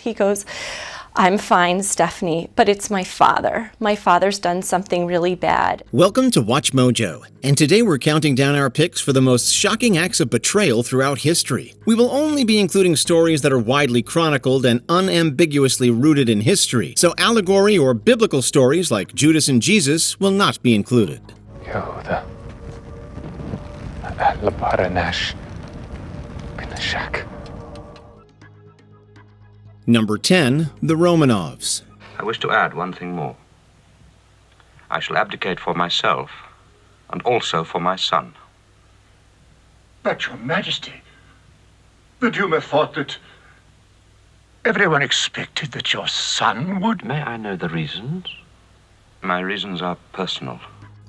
He goes, "I'm fine, Stephanie, but it's my father. My father's done something really bad." Welcome to Watch Mojo, and today we're counting down our picks for the most shocking acts of betrayal throughout history. We will only be including stories that are widely chronicled and unambiguously rooted in history, so allegory or biblical stories like Judas and Jesus will not be included. Number 10, the Romanovs. I wish to add one thing more. I shall abdicate for myself, and also for my son. But, Your Majesty, the Duma thought that everyone expected that your son would... May I know the reasons? My reasons are personal.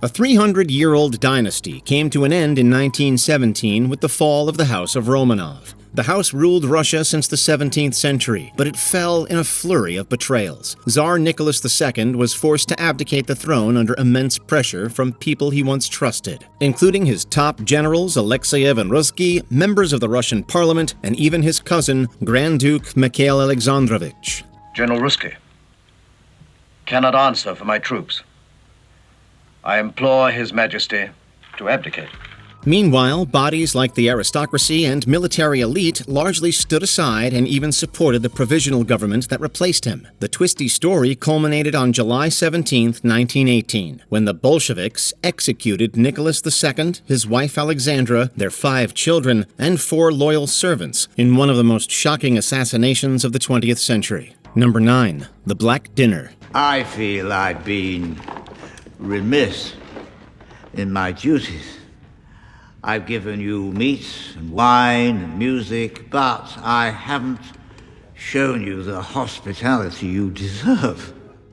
A 300-year-old dynasty came to an end in 1917 with the fall of the House of Romanov. The house ruled Russia since the 17th century, but it fell in a flurry of betrayals. Tsar Nicholas II was forced to abdicate the throne under immense pressure from people he once trusted, including his top generals Alexeyev and Ruzsky, members of the Russian parliament, and even his cousin, Grand Duke Mikhail Alexandrovich. General Ruzsky cannot answer for my troops. I implore His Majesty to abdicate. Meanwhile, bodies like the aristocracy and military elite largely stood aside and even supported the provisional government that replaced him. The twisty story culminated on July 17, 1918, when the Bolsheviks executed Nicholas II, his wife Alexandra, their 5 children, and 4 loyal servants in one of the most shocking assassinations of the 20th century. Number 9, the Black Dinner. I feel I've been remiss in my duties. I've given you meat and wine and music, but I haven't shown you the hospitality you deserve.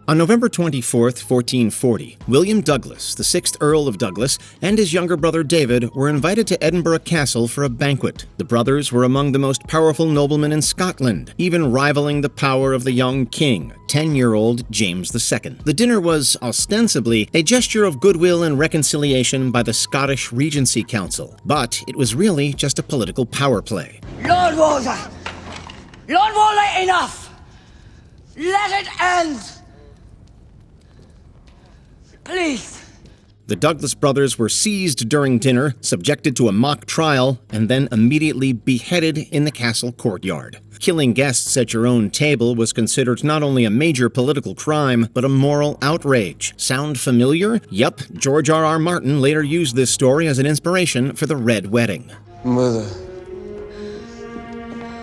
On November 24, 1440, William Douglas, the 6th Earl of Douglas, and his younger brother David were invited to Edinburgh Castle for a banquet. The brothers were among the most powerful noblemen in Scotland, even rivaling the power of the young king, 10-year-old James II. The dinner was, ostensibly, a gesture of goodwill and reconciliation by the Scottish Regency Council, but it was really just a political power play. Lord Walter! Lord Walter, enough! Let it end! Please. The Douglas brothers were seized during dinner, subjected to a mock trial, and then immediately beheaded in the castle courtyard. Killing guests at your own table was considered not only a major political crime, but a moral outrage. Sound familiar? Yup, George R.R. Martin later used this story as an inspiration for the Red Wedding. Mother,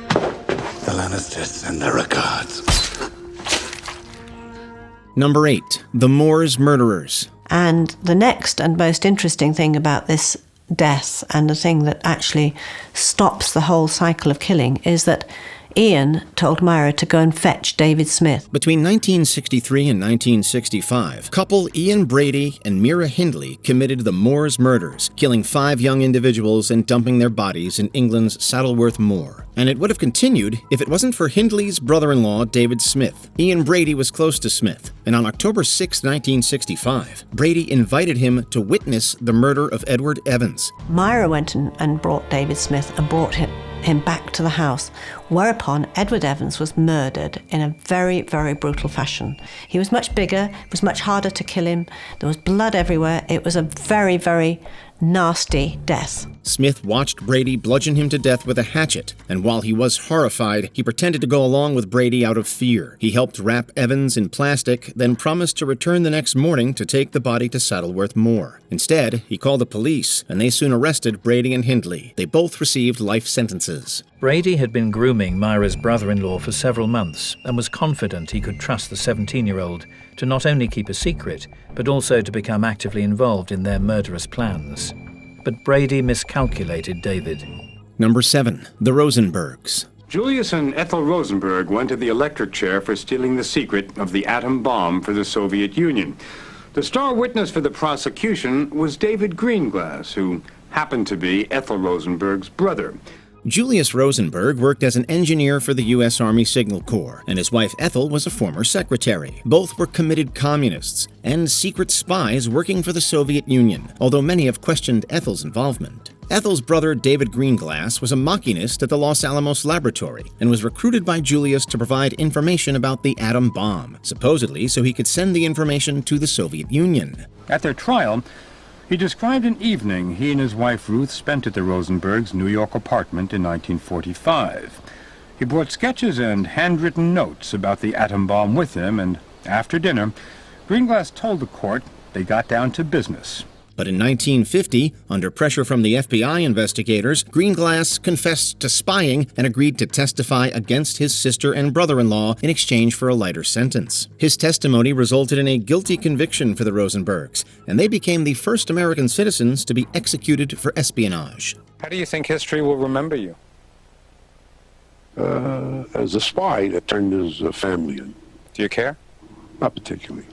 the Lannisters send their regards. Number 8, the Moors Murderers. And the next and most interesting thing about this death, and the thing that actually stops the whole cycle of killing, is that Ian told Myra to go and fetch David Smith. Between 1963 and 1965, couple Ian Brady and Mira Hindley committed the Moors murders, killing 5 young individuals and dumping their bodies in England's Saddleworth Moor. And it would have continued if it wasn't for Hindley's brother-in-law, David Smith. Ian Brady was close to Smith, and on October 6, 1965, Brady invited him to witness the murder of Edward Evans. Myra went and brought David Smith and brought him back to the house, whereupon Edward Evans was murdered in a very, very brutal fashion. He was much bigger, it was much harder to kill him, there was blood everywhere, it was a very, very nasty death. Smith watched Brady bludgeon him to death with a hatchet, and while he was horrified, he pretended to go along with Brady out of fear. He helped wrap Evans in plastic, then promised to return the next morning to take the body to Saddleworth Moor. Instead, he called the police, and they soon arrested Brady and Hindley. They both received life sentences. Brady had been grooming Myra's brother-in-law for several months and was confident he could trust the 17-year-old to not only keep a secret, but also to become actively involved in their murderous plans. But Brady miscalculated David. Number 7, the Rosenbergs. Julius and Ethel Rosenberg went to the electric chair for stealing the secret of the atom bomb for the Soviet Union. The star witness for the prosecution was David Greenglass, who happened to be Ethel Rosenberg's brother. Julius Rosenberg worked as an engineer for the U.S. Army Signal Corps, and his wife Ethel was a former secretary. Both were committed communists and secret spies working for the Soviet Union, although many have questioned Ethel's involvement. Ethel's brother David Greenglass was a machinist at the Los Alamos laboratory and was recruited by Julius to provide information about the atom bomb, supposedly so he could send the information to the Soviet Union. At their trial, he described an evening he and his wife Ruth spent at the Rosenbergs' New York apartment in 1945. He brought sketches and handwritten notes about the atom bomb with him, and after dinner, Greenglass told the court they got down to business. But in 1950, under pressure from the FBI investigators, Greenglass confessed to spying and agreed to testify against his sister and brother-in-law in exchange for a lighter sentence. His testimony resulted in a guilty conviction for the Rosenbergs, and they became the first American citizens to be executed for espionage. How do you think history will remember you? As a spy that turned his family in. Do you care? Not particularly.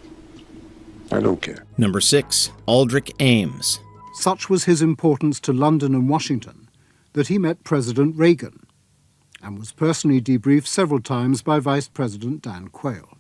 I don't care. Number 6. Aldrich Ames. Such was his importance to London and Washington that he met President Reagan and was personally debriefed several times by Vice President Dan Quayle.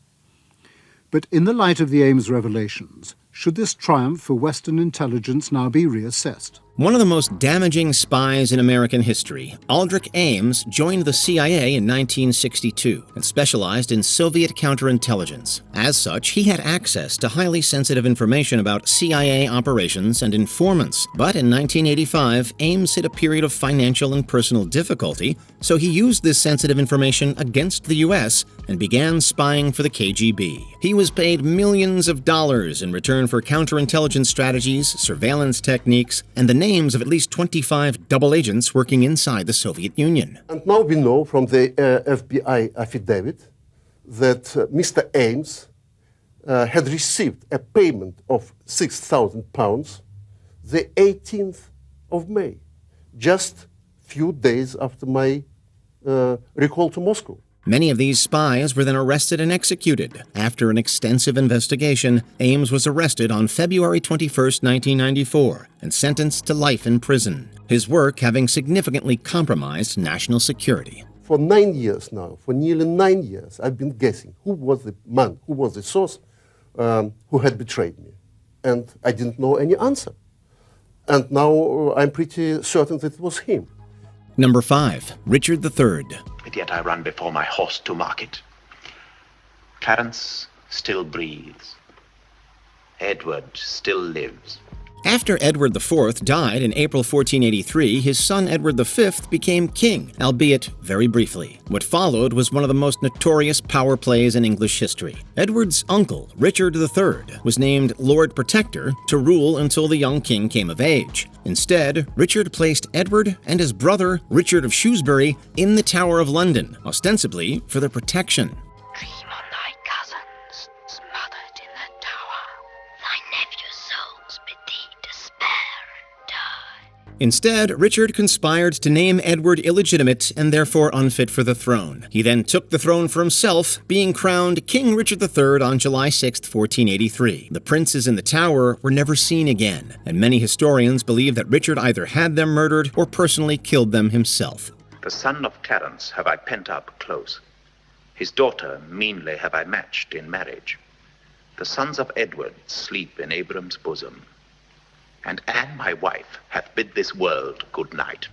But in the light of the Ames revelations, should this triumph for Western intelligence now be reassessed? One of the most damaging spies in American history, Aldrich Ames joined the CIA in 1962 and specialized in Soviet counterintelligence. As such, he had access to highly sensitive information about CIA operations and informants. But in 1985, Ames hit a period of financial and personal difficulty, so he used this sensitive information against the U.S. and began spying for the KGB. He was paid millions of dollars in return for counterintelligence strategies, surveillance techniques, and the names of at least 25 double agents working inside the Soviet Union. And now we know from the FBI affidavit that Mr. Ames had received a payment of £6,000 the 18th of May, just few days after my recall to Moscow. Many of these spies were then arrested and executed. After an extensive investigation, Ames was arrested on February 21, 1994, and sentenced to life in prison, his work having significantly compromised national security. For 9 years now, for nearly 9 years, I've been guessing who was the man, who was the source who had betrayed me. And I didn't know any answer. And now I'm pretty certain that it was him. Number 5. Richard III. And yet I run before my horse to market. Clarence still breathes. Edward still lives. After Edward IV died in April 1483, his son Edward V became king, albeit very briefly. What followed was one of the most notorious power plays in English history. Edward's uncle, Richard III, was named Lord Protector to rule until the young king came of age. Instead, Richard placed Edward and his brother, Richard of Shrewsbury, in the Tower of London, ostensibly for their protection. Instead, Richard conspired to name Edward illegitimate and therefore unfit for the throne. He then took the throne for himself, being crowned King Richard III on July 6, 1483. The princes in the Tower were never seen again, and many historians believe that Richard either had them murdered or personally killed them himself. The son of Clarence have I pent up close. His daughter meanly have I matched in marriage. The sons of Edward sleep in Abram's bosom. And Anne, my wife, hath bid this world good night.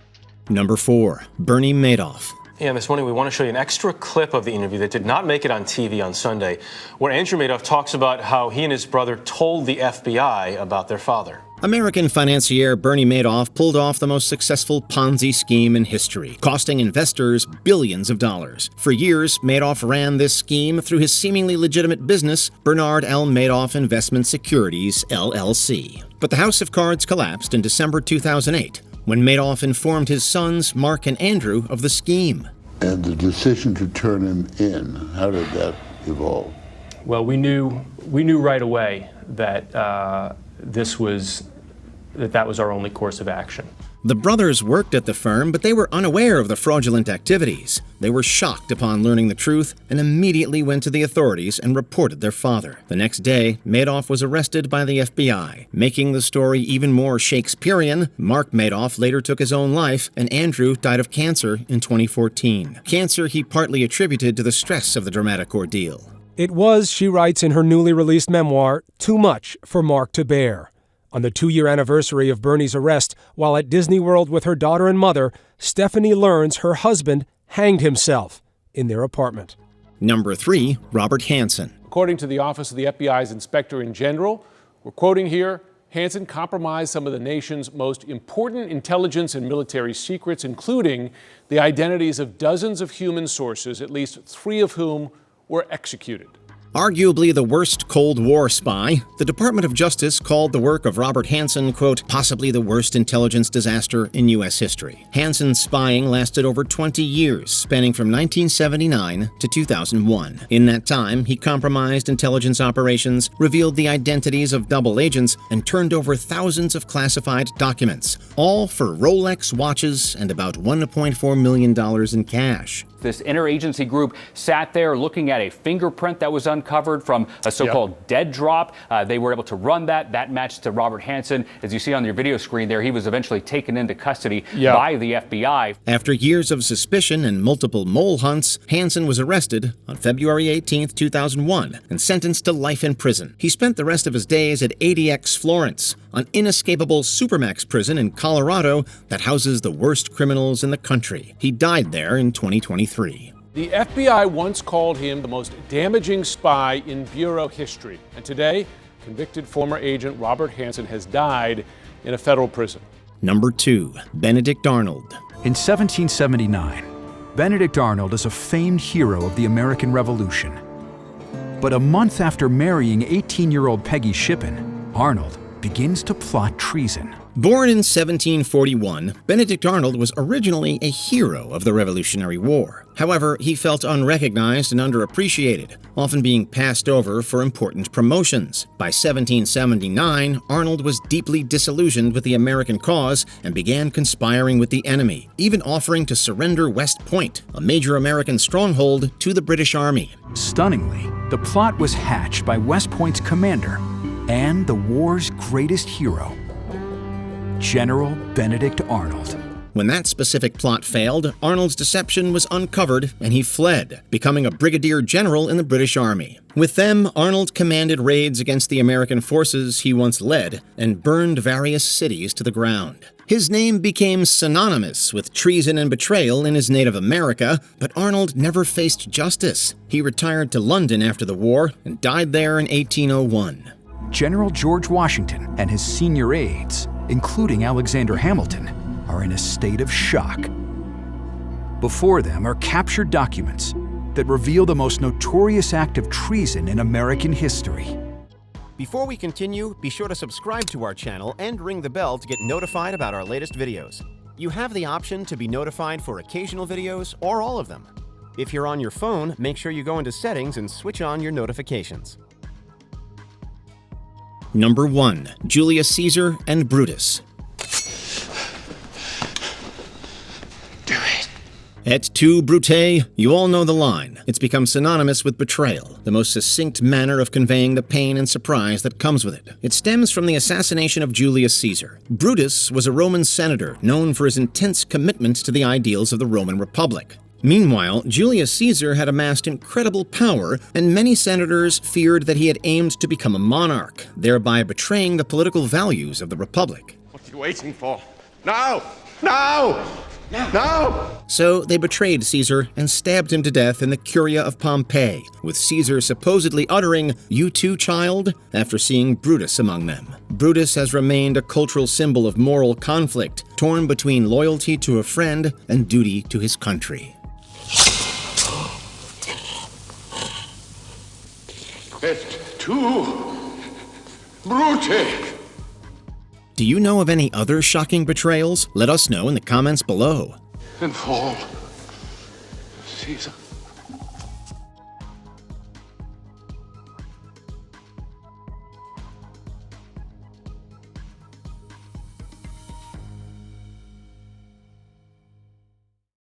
Number 4. Bernie Maidoff. Yeah, this morning we want to show you an extra clip of the interview that did not make it on TV on Sunday, where Andrew Maidoff talks about how he and his brother told the FBI about their father. American financier Bernie Maidoff pulled off the most successful Ponzi scheme in history, costing investors billions of dollars. For years, Maidoff ran this scheme through his seemingly legitimate business, Bernard L. Madoff Investment Securities, LLC. But the house of cards collapsed in December 2008, when Maidoff informed his sons, Mark and Andrew, of the scheme. And the decision to turn him in, how did that evolve? Well, we knew right away that that was our only course of action. The brothers worked at the firm, but they were unaware of the fraudulent activities. They were shocked upon learning the truth and immediately went to the authorities and reported their father. The next day, Maidoff was arrested by the FBI. Making the story even more Shakespearean, Mark Maidoff later took his own life, and Andrew died of cancer in 2014. Cancer he partly attributed to the stress of the dramatic ordeal. It was, she writes in her newly released memoir, too much for Mark to bear. On the 2-year anniversary of Bernie's arrest, while at Disney World with her daughter and mother, Stephanie learns her husband hanged himself in their apartment. Number 3, Robert Hansen. According to the Office of the FBI's Inspector General, we're quoting here, Hansen compromised some of the nation's most important intelligence and military secrets, including the identities of dozens of human sources, at least 3 of whom were executed. Arguably the worst Cold War spy, the Department of Justice called the work of Robert Hansen, quote, possibly the worst intelligence disaster in U.S. history. Hansen's spying lasted over 20 years, spanning from 1979 to 2001. In that time, he compromised intelligence operations, revealed the identities of double agents, and turned over thousands of classified documents, all for Rolex watches and about $1.4 million in cash. This interagency group sat there looking at a fingerprint that was uncovered from a so-called dead drop. They were able to run that. That matched to Robert Hansen. As you see on your video screen there, he was eventually taken into custody by the FBI. After years of suspicion and multiple mole hunts, Hansen was arrested on February 18, 2001, and sentenced to life in prison. He spent the rest of his days at ADX Florence, an inescapable supermax prison in Colorado that houses the worst criminals in the country. He died there in 2023. The FBI once called him the most damaging spy in Bureau history. And today, convicted former agent Robert Hansen has died in a federal prison. Number 2, Benedict Arnold. In 1779, Benedict Arnold is a famed hero of the American Revolution. But a month after marrying 18-year-old Peggy Shippen, Arnold begins to plot treason. Born in 1741, Benedict Arnold was originally a hero of the Revolutionary War. However, he felt unrecognized and underappreciated, often being passed over for important promotions. By 1779, Arnold was deeply disillusioned with the American cause and began conspiring with the enemy, even offering to surrender West Point, a major American stronghold, to the British Army. Stunningly, the plot was hatched by West Point's commander and the war's greatest hero, General Benedict Arnold. When that specific plot failed, Arnold's deception was uncovered and he fled, becoming a brigadier general in the British Army. With them, Arnold commanded raids against the American forces he once led and burned various cities to the ground. His name became synonymous with treason and betrayal in his native America, but Arnold never faced justice. He retired to London after the war and died there in 1801. General George Washington and his senior aides, including Alexander Hamilton, are in a state of shock. Before them are captured documents that reveal the most notorious act of treason in American history. Before we continue, be sure to subscribe to our channel and ring the bell to get notified about our latest videos. You have the option to be notified for occasional videos or all of them. If you're on your phone, make sure you go into settings and switch on your notifications. Number 1, Julius Caesar and Brutus. Et tu, Brute? You all know the line. It's become synonymous with betrayal, the most succinct manner of conveying the pain and surprise that comes with it. It stems from the assassination of Julius Caesar. Brutus was a Roman senator known for his intense commitment to the ideals of the Roman Republic. Meanwhile, Julius Caesar had amassed incredible power, and many senators feared that he had aimed to become a monarch, thereby betraying the political values of the Republic. What are you waiting for? Now! Now! Now! So they betrayed Caesar and stabbed him to death in the Curia of Pompeii, with Caesar supposedly uttering, "You too, child?" after seeing Brutus among them. Brutus has remained a cultural symbol of moral conflict, torn between loyalty to a friend and duty to his country. Et tu, Brute! Do you know of any other shocking betrayals? Let us know in the comments below. And fall, Caesar.